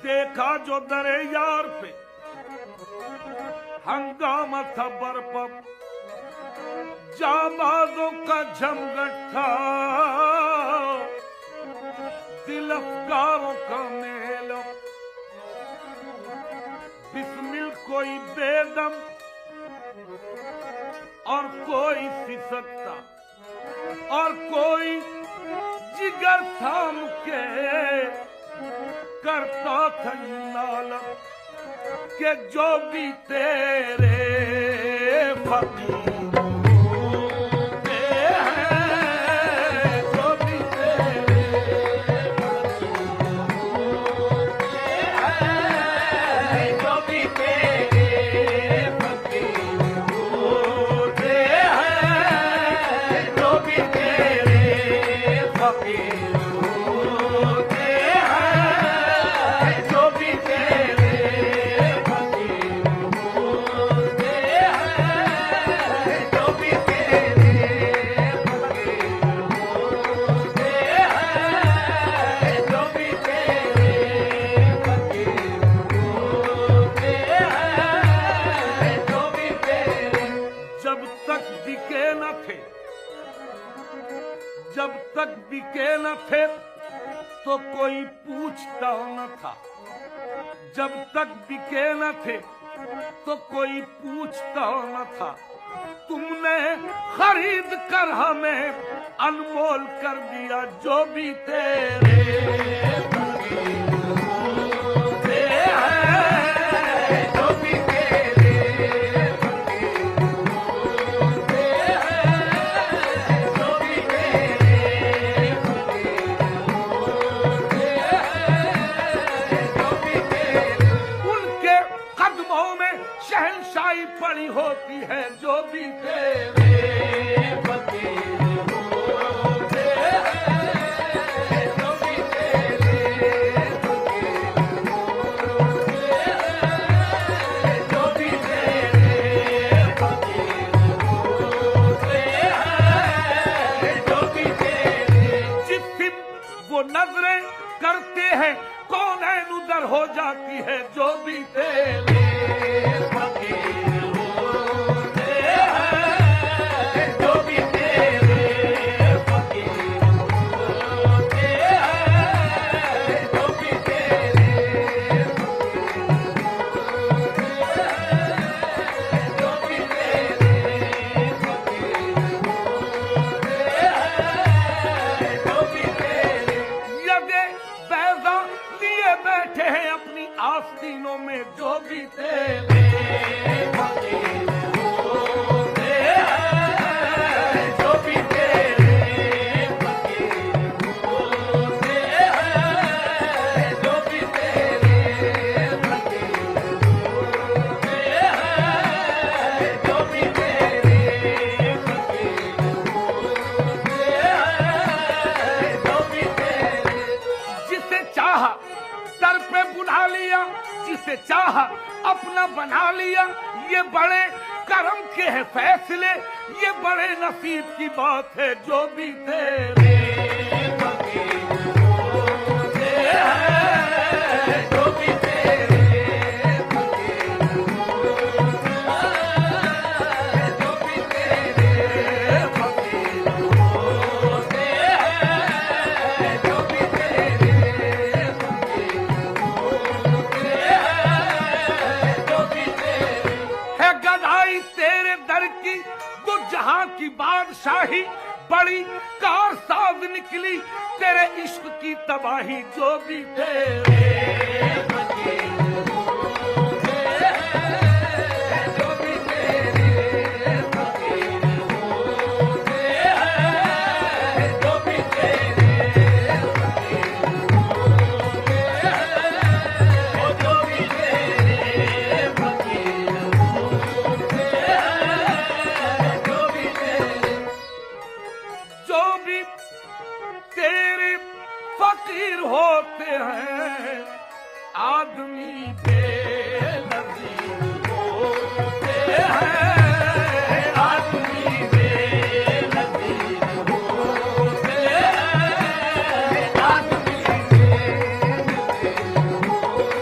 देखा जो दरे यार पे हंगामा था बरपा, जाबाजों का जमघट था, दिल अफगारों का मेला। बिस्मिल कोई बेदम और कोई सिसकता और कोई जिगर थाम के करता था नालम के जो भी तेरे फकीर जब तक बिके न थे तो कोई पूछता न था, जब तक बिके न थे तो कोई पूछता न था। तुमने खरीद कर हमें अनमोल कर दिया जो भी तेरे शहंशाही पड़ी होती है जो भी तेरे फकीर होते हैं, जो भी तेरे फकीर होते हैं, जो भी तेरे फकीर होते हैं, जो भी तेरे जिस वो नजरें करते हैं कौनैन उधर हो जाती है जो भी तेरे बैठे हैं अपनी आस्तीनों में जो भी तेरे फकीर होते हैं, जो भी तेरे फकीर होते हैं, जो भी तेरे फकीर होते हैं, जो भी तेरे फकीर होते हैं, जो भी तेरे जिसे चाहा दर पे बुला लिया, जिसे चाहा अपना बना लिया। ये बड़े करम के हैं फैसले, ये बड़े नसीब की बात है जो भी तेरे फकीर होते हैं, जो भी तेरे फकीर होते हैं, जो भी तेरे फकीर होते हैं, जो भी तेरे तेरे दर की तो जहां की बादशाही बड़ी कारसाज निकली, तेरे इश्क की तबाही जो भी तेरे फकीर होते हैं, जो भी तेरे फकीर होते हैं, जो भी तेरे फकीर होते हैं, जो भी तेरे फकीर तेरे फकीर होते हैं, आदमी बेनज़ीर होते हैं, आदमी बेनज़ीर होते हैं, आदमी बेनज़ीर होते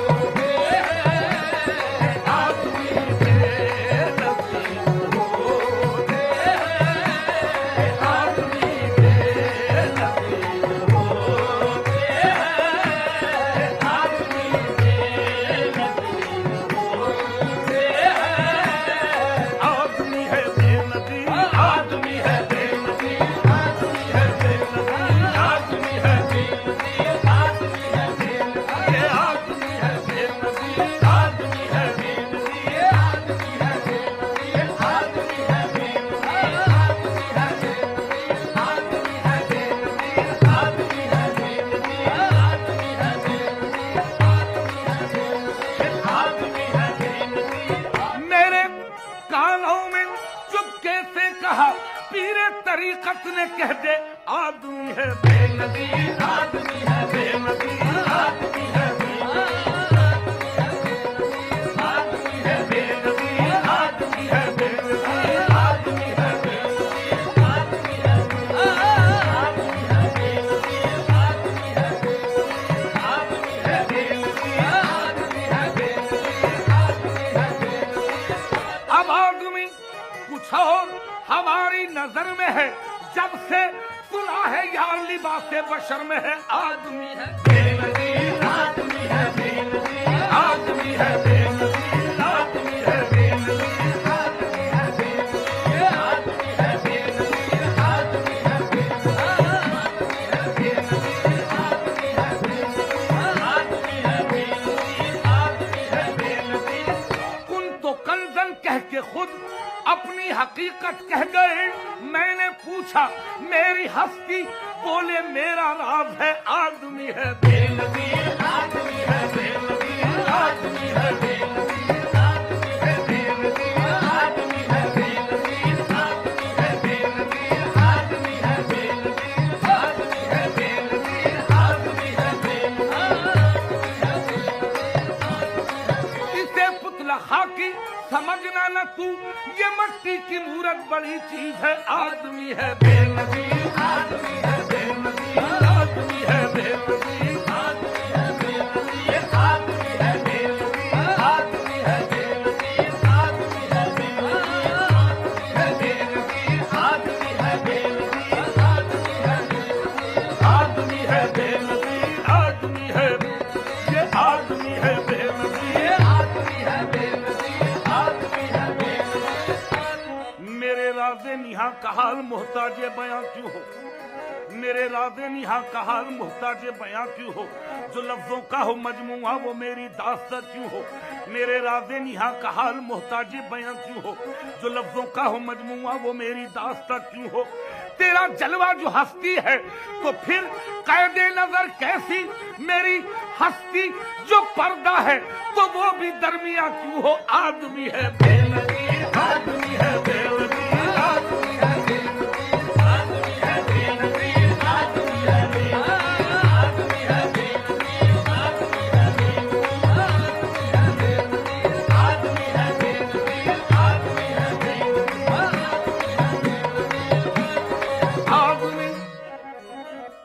कहा पीरे तरीकत ने कह दे आदमी है बेनज़ीर, आदमी है बेनज़ीर, आदमी है और हमारी नजर में है जब से सुना है यार लिबासे बशर में है आदमी है बेनज़ीर, आदमी है बेनज़ीर, आदमी है बेनज़ीर, आदमी है बेनज़ीर, आदमी है बेनज़ीर, आदमी है बेनज़ीर, आदमी है बेनज़ीर, आदमी है बेनज़ीर, आदमी है बेनज़ीर, आदमी है बेनज़ीर। कुन तो कंजन कह के खुद अपनी हकीकत कह गए। मैंने पूछा मेरी हस्ती, बोले मेरा राज है आदमी है बेनज़ीर, आदमी है बेनज़ीर, आदमी है बेनज़ीर, आदमी है बेनज़ीर, आदमी है बेनज़ीर, आदमी है बेनज़ीर, आदमी है बेनज़ीर, आदमी है बेनज़ीर, आदमी है बेनज़ीर। इसे पुतला खाकी समझना न तू, ये मट्टी की मूरत बड़ी चीज है आदमी है बेनज़ीर, आदमी है बेनज़ीर, आदमी है बेनज़ीर, आदमी है बेनज़ीर, आदमी है बेनज़ीर, आदमी है बेनज़ीर, आदमी है बेनज़ीर, आदमी है बेनज़ीर, आदमी है बेनज़ीर, आदमी है बेनज़ीर, आदमी है ये आदमी है बेनज़ीर, आदमी है बेनज़ीर, आदमी है बेनज़ीर। मेरे राज़े निहा का हाल मोहताजे बयां क्यों हो, मेरे राज़े निहा का हाल मोहताजे बयां क्यों हो, जो लफ्जों का हो मजमुआ वो मेरी दास्तां क्यों हो, मेरे राज़े निहा का हाल मोहताजे बयां क्यों हो, जो लफ्जों का हो मजमुआ वो मेरी दास्तां क्यों हो। तेरा जलवा जो हस्ती है तो फिर कैदे नजर कैसी, मेरी हस्ती जो पर्दा है तो वो भी दरमिया क्यों हो आदमी है बेनज़ीर, आदमी है बेनज़ीर, आदमी है बेनज़ीर, आदमी है बेनज़ीर, आदमी है बेनज़ीर, आदमी है बेनज़ीर, आदमी है बेनज़ीर, आदमी है बेनज़ीर, आदमी है बेनज़ीर। आदमी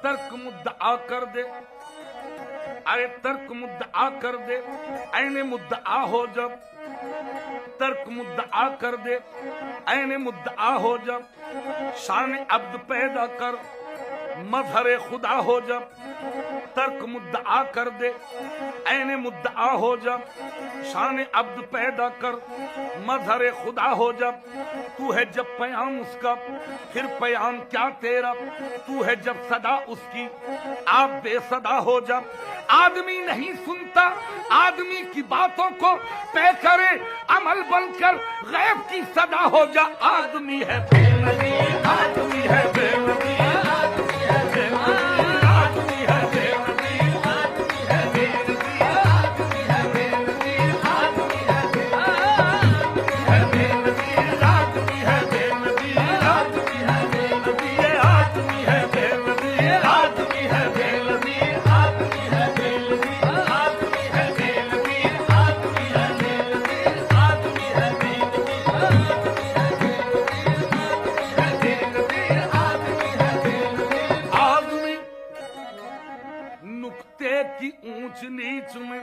तर्क मुद्दा कर दे, अरे तर्क मुद्दा कर दे, ऐने मुद्दा हो जब, तर्क मुद्दा कर दे, ऐने मुद्दा हो जब, शान अब्द पैदा कर मजहर खुदा हो जब, तर्क मुद्दा कर दे, ऐने मुद्दा हो जब, शान अब्द पैदा कर मजहर खुदा हो जब, तू है जब पयाम उसका फिर पयाम क्या तेरा, तू है जब सदा उसकी आप बेसदा हो जब। आदमी नहीं सुनता आदमी की बातों को, तय करे अमल बनकर गैब की सदा हो जा, आदमी है बेनज़ीर, आदमी है बेनज़ीर, आदमी है बेनज़ीर, आदमी है बेनज़ीर, आदमी है बेनज़ीर, आदमी है बेनज़ीर, आदमी है बेनज़ीर, आदमी है बेनज़ीर, आदमी है बेनज़ीर, आदमी है बेनज़ीर, आदमी है बेनज़ीर, आदमी है बेनज़ीर, आदमी है बेनज़ीर, आदमी है बेनज़ीर, आदमी है बेनज़ीर, आदमी है बेनज़ीर। आदमी नुक्ते की ऊंच नीच में